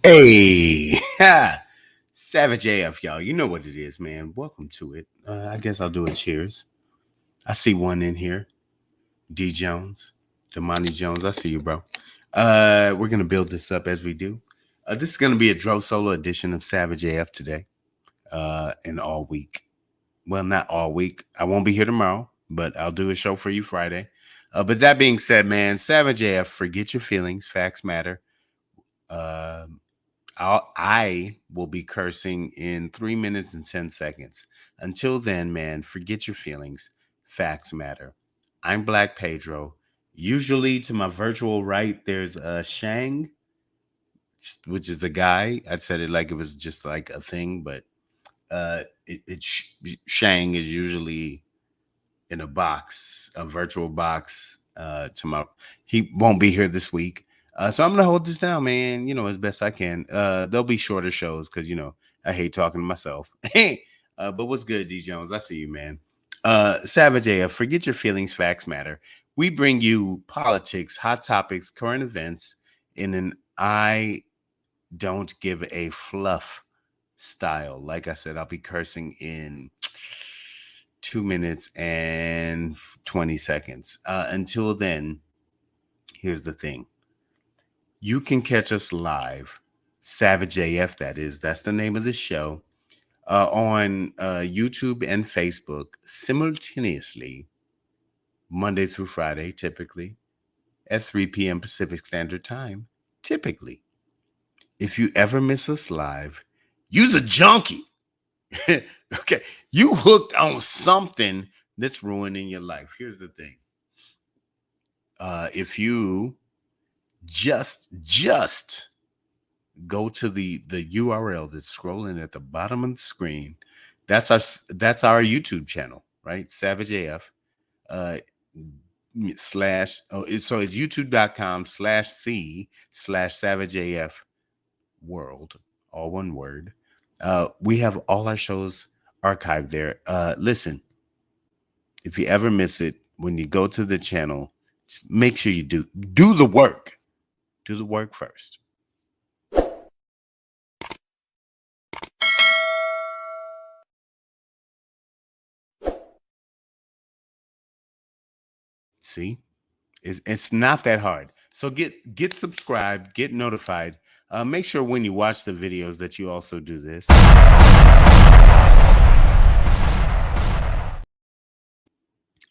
Hey, Savage AF, y'all. You know what it is, man. Welcome to it. I guess I'll do a cheers. I see one in here. D Jones, Damani Jones. I see you, bro. We're gonna build this up as we do. This is gonna be a Dro Solo edition of Savage AF today. And all week. Well, not all week. I won't be here tomorrow, but I'll do a show for you Friday. But that being said, man, Savage AF, forget your feelings. Facts matter. Um I will be cursing in 3 minutes and 10 seconds. Until then, man, forget your feelings. Facts matter. I'm Black Pedro. Usually to my virtual right, there's Shang, which is a guy. I said it like it was just like a thing, but Shang is usually in a box, a virtual box. He won't be here this week, so I'm gonna hold this down, man. You know, as best I can. There'll be shorter shows because I hate talking to myself. But what's good, D Jones? I see you, man. Savage AF, forget your feelings. Facts matter. We bring you politics, hot topics, current events in an I don't give a fluff style. Like I said, I'll be cursing in 2 minutes and 20 seconds. Until then, here's the thing. You can catch us live, Savage AF, that is. That's the name of the show. On YouTube and Facebook simultaneously, Monday through Friday, typically, at 3 p.m. Pacific Standard Time, typically. If you ever miss us live, use a junkie. Okay, you hooked on something that's ruining your life. Here's the thing. If you just go to the URL that's scrolling at the bottom of the screen, that's our YouTube channel, right? Savage AF. Uh, slash so it's youtube.com/c/Savage AF world, all one word. We have all our shows archived there. Listen, if you ever miss it, when you go to the channel, just make sure you do the work. Do the work first. See, it's not that hard. So get subscribed, get notified. Make sure when you watch the videos that you also do this.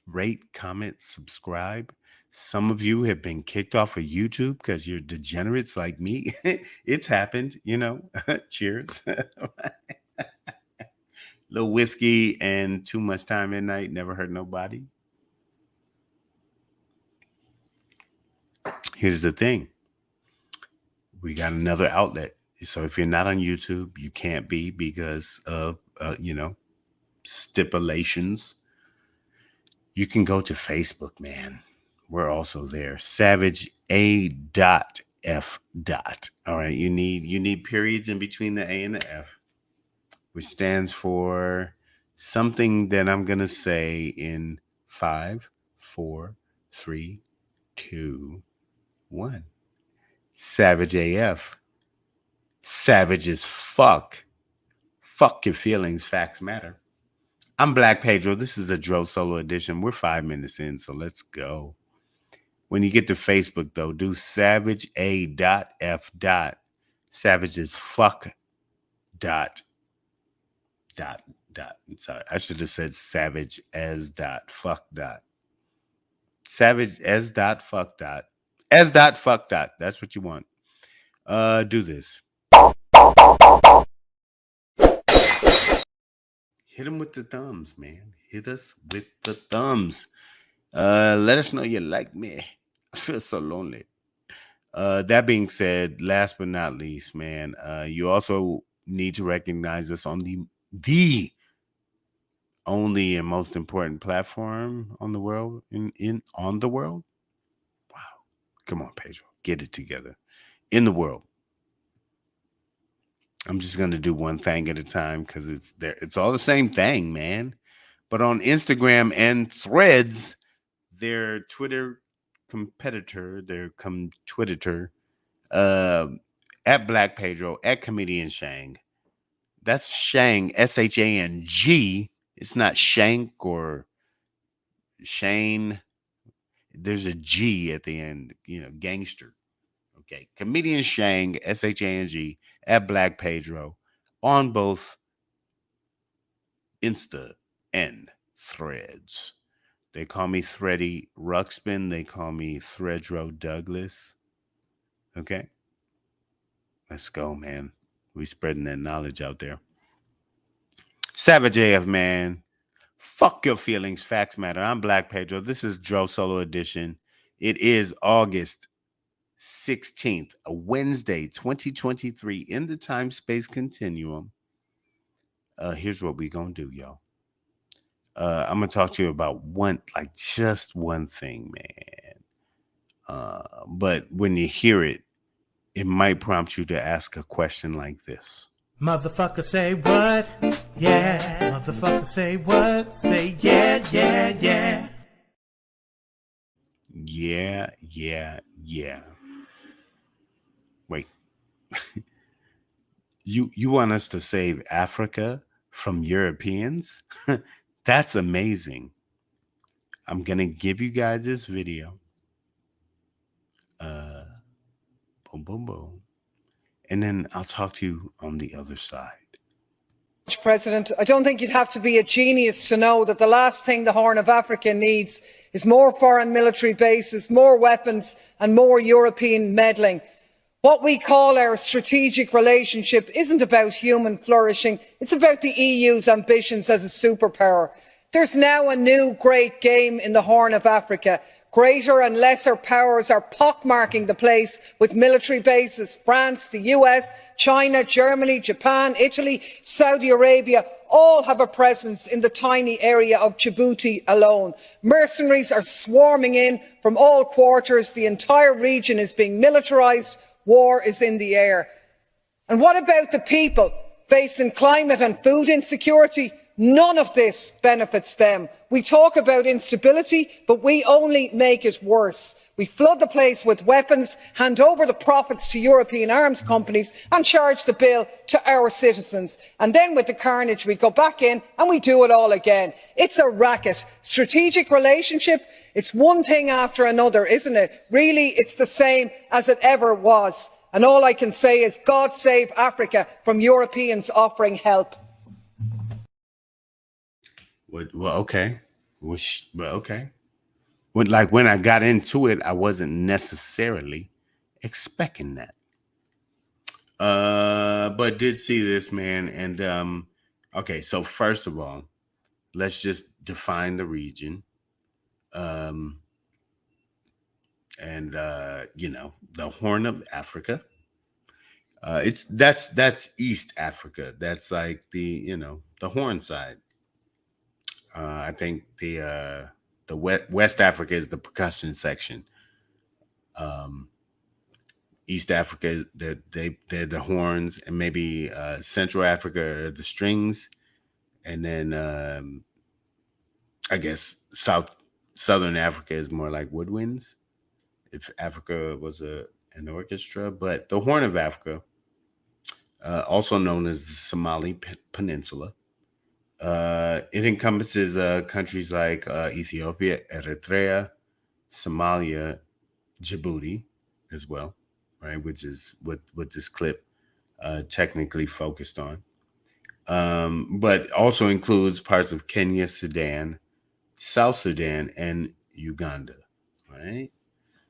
Rate, comment, subscribe. Some of you have been kicked off of YouTube because you're degenerates like me. It's happened, Cheers. Little whiskey and too much time at night never hurt nobody. Here's the thing. We got another outlet. So if you're not on YouTube, you can't be because of, stipulations. You can go to Facebook, man. We're also there. Savage A dot F dot. All right. You need periods in between the A and the F, which stands for something that I'm gonna say in 5, 4, 3, 2, 1. Savage AF. Savage as fuck. Fuck your feelings. Facts matter. I'm Black Pedro. This is a Dro Solo edition. We're 5 minutes in, so let's go. When you get to Facebook, though, do savage a dot f dot. Savage as fuck dot dot dot. Sorry, I should have said savage as dot fuck dot. Savage as dot fuck dot. As dot fuck dot. That's what you want. Do this. Hit them with the thumbs, man. Hit us with the thumbs. Let us know you like me. I feel so lonely. That being said, last but not least, man, you also need to recognize us on the only and most important platform on the world in on the world. Wow. Come on, Pedro. Get it together. In the world. I'm just gonna do one thing at a time because it's there. It's all the same thing, man. But on Instagram and Threads, their Twitter competitor, their Twitterter, uh, at Black Pedro, at Comedian Shang. That's Shang, Shang. It's not Shank or Shane. There's a G at the end, gangster. Okay. Comedian Shang, Shang, at Black Pedro on both Insta and Threads. They call me Thready Ruxpin. They call me Thredro Douglas. Okay. Let's go, man. We spreading that knowledge out there. Savage AF, man. Fuck your feelings. Facts matter. I'm Black Pedro. This is Dro Solo Edition. It is August 16th, a Wednesday, 2023, in the time space continuum. Here's what we gonna do, y'all. I'm gonna talk to you about just one thing, man. But when you hear it, it might prompt you to ask a question like this. Motherfucker say what? Yeah. Motherfucker say what? Say yeah, yeah, yeah. Yeah. Wait. You want us to save Africa from Europeans? That's amazing. I'm gonna give you guys this video. Boom, boom, boom. And then I'll talk to you on the other side. President, I don't think you'd have to be a genius to know that the last thing the Horn of Africa needs is more foreign military bases, more weapons and more European meddling. What we call our strategic relationship isn't about human flourishing, it's about the EU's ambitions as a superpower. There's now a new great game in the Horn of Africa. Greater and lesser powers are pockmarking the place with military bases. France, the US, China, Germany, Japan, Italy, Saudi Arabia all have a presence in the tiny area of Djibouti alone. Mercenaries are swarming in from all quarters. The entire region is being militarised. War is in the air. And what about the people facing climate and food insecurity? None of this benefits them. We talk about instability, but we only make it worse. We flood the place with weapons, hand over the profits to European arms companies and charge the bill to our citizens. And then with the carnage, we go back in and we do it all again. It's a racket. Strategic relationship, it's one thing after another, isn't it? Really, it's the same as it ever was. And all I can say is, God save Africa from Europeans offering help. Well, okay. Okay. When I got into it, I wasn't necessarily expecting that. But did see this, man. And okay, so first of all, let's just define the region. And the Horn of Africa. That's East Africa. That's like the Horn side. I think the West Africa is the percussion section. East Africa, they're the horns, and maybe Central Africa are the strings, and then I guess Southern Africa is more like woodwinds. If Africa was an orchestra, but the Horn of Africa, also known as the Somali Peninsula. It encompasses countries like Ethiopia, Eritrea, Somalia, Djibouti as well, right? Which is what this clip technically focused on. But also includes parts of Kenya, Sudan, South Sudan, and Uganda, right?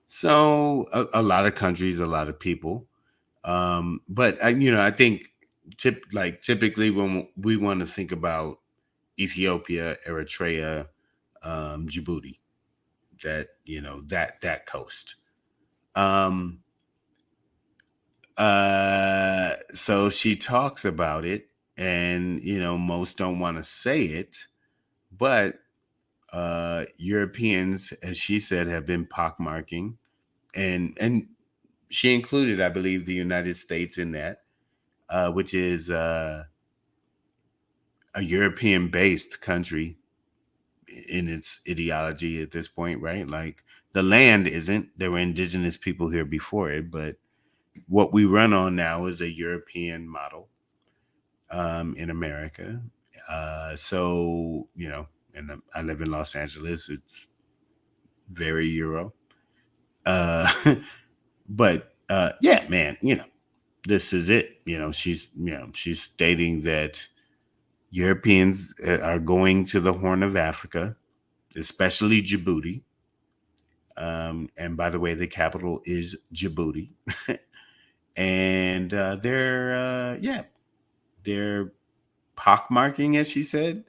So a lot of countries, a lot of people. But I think typically when we want to think about Ethiopia, Eritrea, Djibouti, that coast. Um, so she talks about it, and most don't want to say it, but Europeans, as she said, have been pockmarking, and she included, I believe, the United States in that, which is a European-based country in its ideology at this point, right? Like the land isn't. There were indigenous people here before it, but what we run on now is a European model in America. So and I live in Los Angeles. It's very Euro. Uh, but yeah, man, this is it. She's stating that Europeans are going to the Horn of Africa, especially Djibouti. And by the way, the capital is Djibouti. And they're pockmarking, as she said,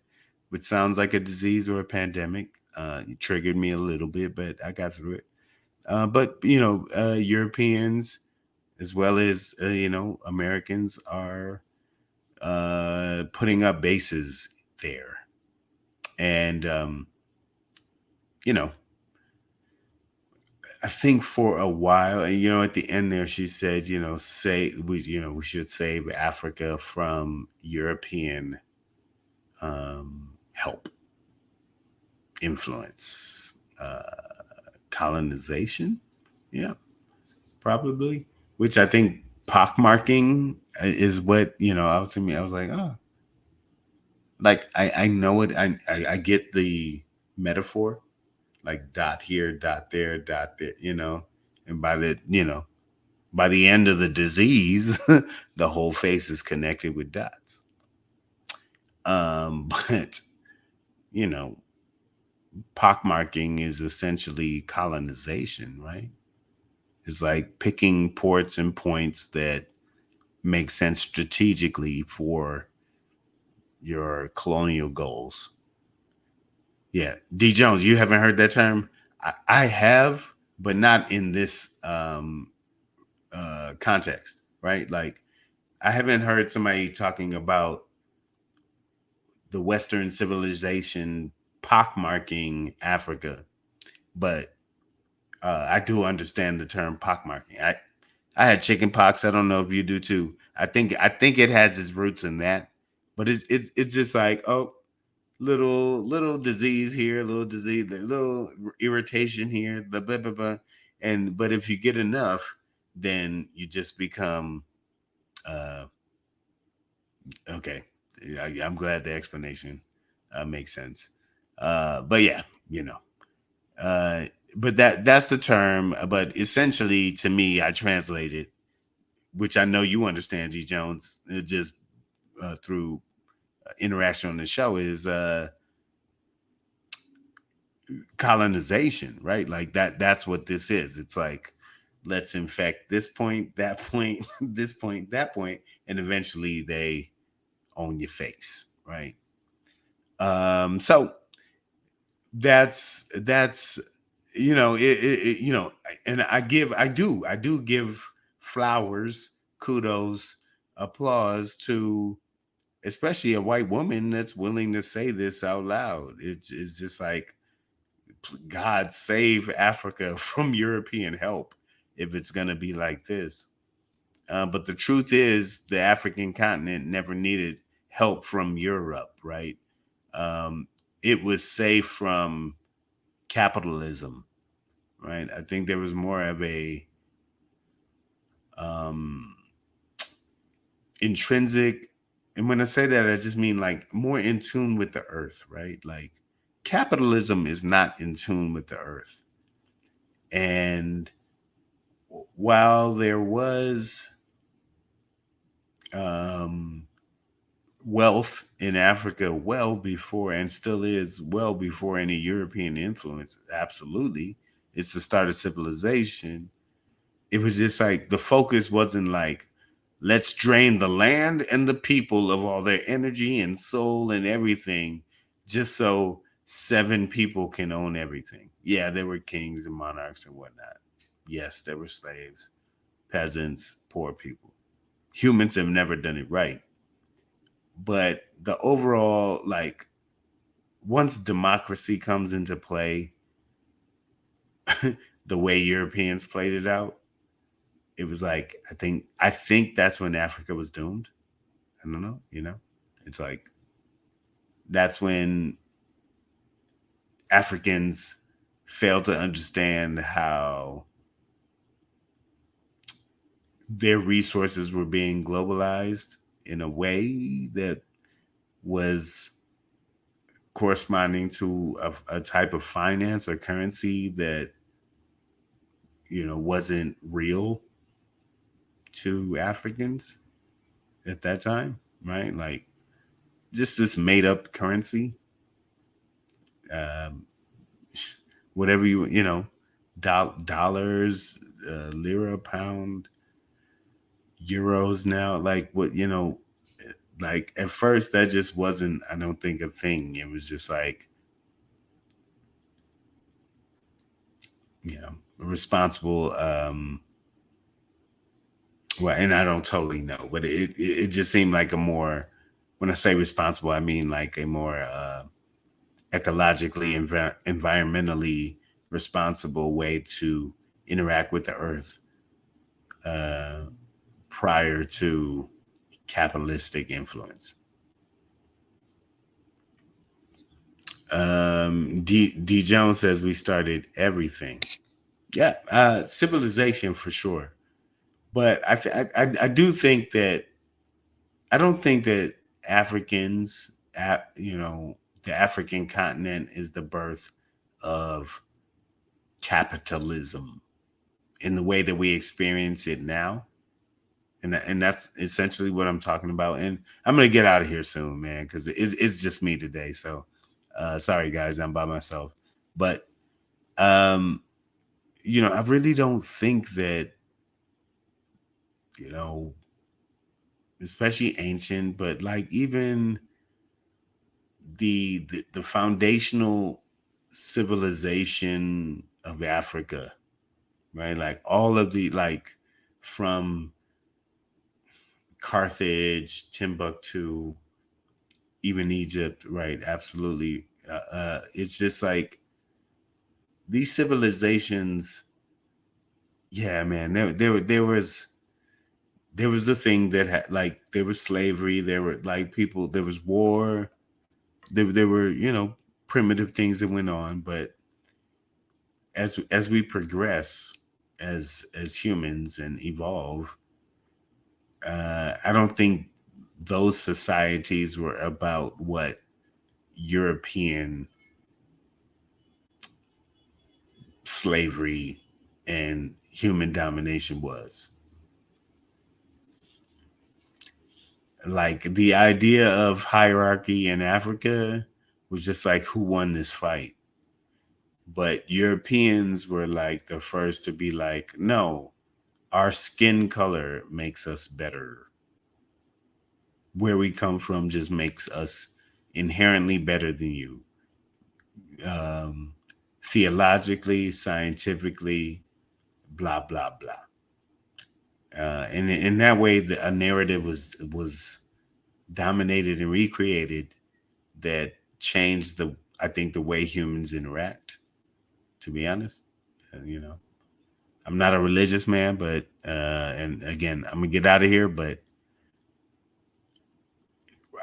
which sounds like a disease or a pandemic. It triggered me a little bit, but I got through it. But Europeans as well as Americans are putting up bases there, and you know, I think for a while, at the end there, she said, we should save Africa from European help, influence, colonization. Yeah, probably. Which I think pockmarking is what ultimately I was like, oh, like I know it. I get the metaphor, like dot here, dot there, dot there, and by the end of the disease, the whole face is connected with dots. But you know, pockmarking is essentially colonization, right? It's like picking ports and points that make sense strategically for your colonial goals. Yeah, D Jones, you haven't heard that term? I have, but not in this context, right? Like I haven't heard somebody talking about the Western civilization pockmarking Africa, but I do understand the term pockmarking. I had chicken pox. I don't know if you do too. I think it has its roots in that, but it's just like, oh, little disease here, little disease, the little irritation here, blah blah blah blah. And but if you get enough, then you just become uh okay. I'm glad the explanation makes sense. But yeah, you know. Uh but that's the term. But essentially to me, I translate it, which I know you understand, G Jones, just through interaction on the show, is colonization, right? Like that's what this is. It's like, let's infect this point, that point, this point, that point, and eventually they own your face, right? So that's and I do give flowers, kudos, applause to especially a white woman that's willing to say this out loud. It's just like, God save Africa from European help if it's going to be like this. But the truth is, the African continent never needed help from Europe, right? Um, it was safe from capitalism, right? I think there was more of a um, intrinsic. And when I say that, I just mean like more in tune with the earth, right? Like capitalism is not in tune with the earth. And while there was um, wealth in Africa well before, and still is well before any European influence, absolutely, it's the start of civilization. It was just like the focus wasn't like, let's drain the land and the people of all their energy and soul and everything just so 7 people can own everything. Yeah, there were kings and monarchs and whatnot. Yes, there were slaves, peasants, poor people. Humans have never done it right. But the overall, like, once democracy comes into play, the way Europeans played it out, it was like, I think that's when Africa was doomed. I don't know, It's like that's when Africans failed to understand how their resources were being globalized in a way that was corresponding to a type of finance or currency that wasn't real to Africans at that time, right? Like just this made up currency, um, whatever dollars, lira, pound, euros now, like what, like at first that just wasn't, I don't think, a thing. It was just like, responsible, well, and I don't totally know, but it just seemed like a more, when I say responsible, I mean like a more ecologically, environmentally responsible way to interact with the earth, uh, prior to capitalistic influence. D Jones says we started everything. Yeah, civilization for sure. But I do think that, I don't think that Africans, the African continent is the birth of capitalism in the way that we experience it now. And that's essentially what I'm talking about. And I'm gonna get out of here soon, man, because it's just me today. So, sorry guys, I'm by myself. But um, I really don't think that, you know, especially ancient, but like even the foundational civilization of Africa, right? Like all of the, like, from Carthage, Timbuktu, even Egypt, right? Absolutely. It's just like these civilizations. Yeah, man. There was a thing that had, like, there was slavery. There were like people. There was war. There were primitive things that went on. But as we progress as humans and evolve, I don't think those societies were about what European slavery and human domination was. Like the idea of hierarchy in Africa was just like, who won this fight? But Europeans were like the first to be like, no, our skin color makes us better. Where we come from just makes us inherently better than you. Um, Theologically, scientifically, blah blah blah. And in that way, a narrative was dominated and recreated that changed I think the way humans interact. To be honest, I'm not a religious man, but and again, I'm gonna get out of here. But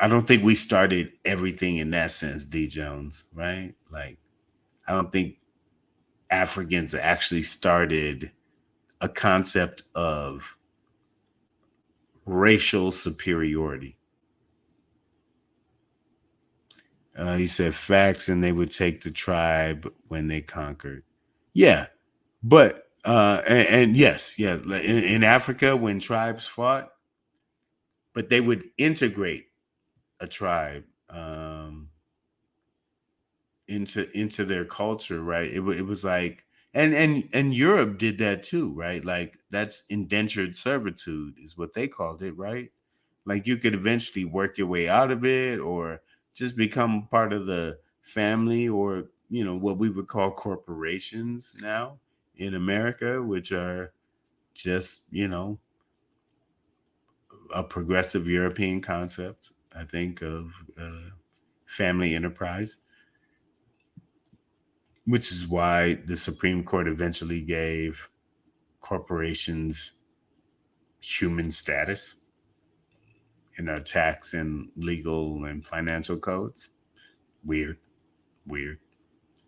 I don't think we started everything in that sense, D Jones, right? Like, I don't think Africans actually started a concept of racial superiority. He said facts, and they would take the tribe when they conquered. Yeah, but and yes, yeah, in Africa when tribes fought, but they would integrate a tribe into their culture, right? It was like, and Europe did that too, right? Like that's indentured servitude is what they called it, right? Like you could eventually work your way out of it, or just become part of the family, or what we would call corporations now in America, which are just a progressive European concept, I think, of family enterprise, which is why the Supreme Court eventually gave corporations human status in our tax and legal and financial codes. Weird, weird,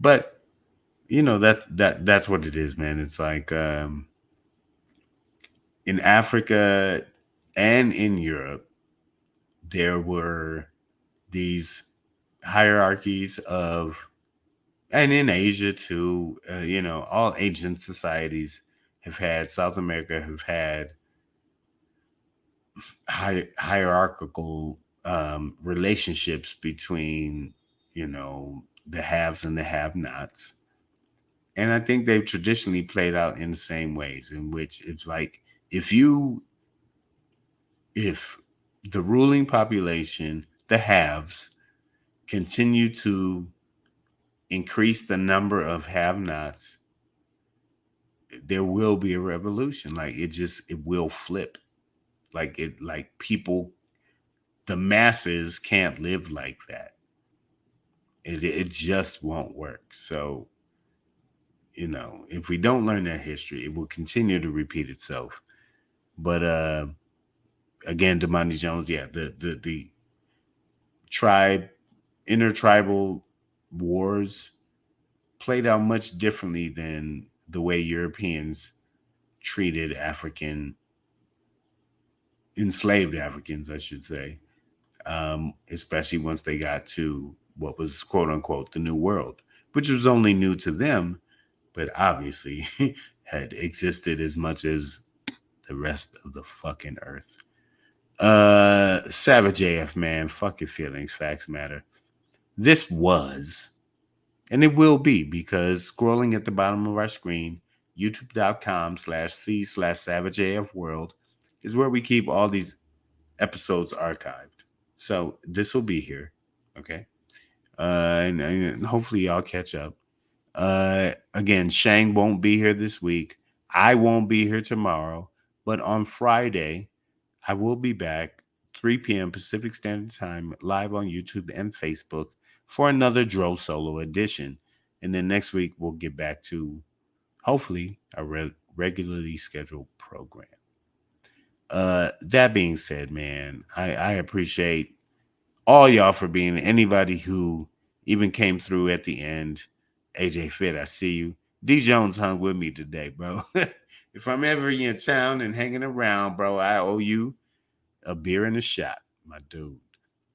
but that's what it is, man. It's like in Africa and in Europe, there were these hierarchies of, and in Asia too, all Asian societies have had, South America have had hierarchical relationships between, the haves and the have-nots. And I think they've traditionally played out in the same ways, in which it's like if the ruling population, the haves, continue to increase the number of have-nots, there will be a revolution. Like it will flip. Like people, the masses can't live like that. It just won't work. So, if we don't learn that history, it will continue to repeat itself. But again, Damani Jones, yeah, the tribe, intertribal wars played out much differently than the way Europeans treated enslaved Africans, I should say, especially once they got to what was quote unquote the New World, which was only new to them, but obviously had existed as much as the rest of the fucking earth. Savage AF, man, fuck your feelings, facts matter. This was, and it will be, because scrolling at the bottom of our screen, youtube.com/c/savageafworld is where we keep all these episodes archived. So this will be here. Okay. And hopefully y'all catch up. Again, Shang won't be here this week. I won't be here tomorrow, but on Friday, I will be back 3 p.m. Pacific Standard Time, live on YouTube and Facebook for another Dro Solo edition. And then next week, we'll get back to, hopefully, a regularly scheduled program. That being said, man, I appreciate all y'all for being, anybody who even came through at the end. AJ Fit, I see you. D Jones hung with me today, bro. If I'm ever in town and hanging around, bro, I owe you a beer and a shot, my dude.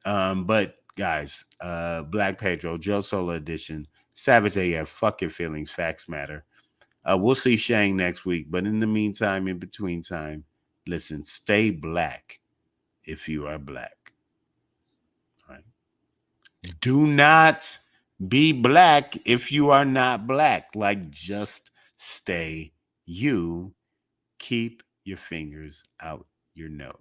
But guys, Black Pedro, Joe Solo edition, Savage AF, fuck your feelings, facts matter. We'll see Shang next week, but in the meantime, in between time, listen, stay black if you are black. All right. Do not be black if you are not black. Like, just stay you. Keep your fingers out your nose.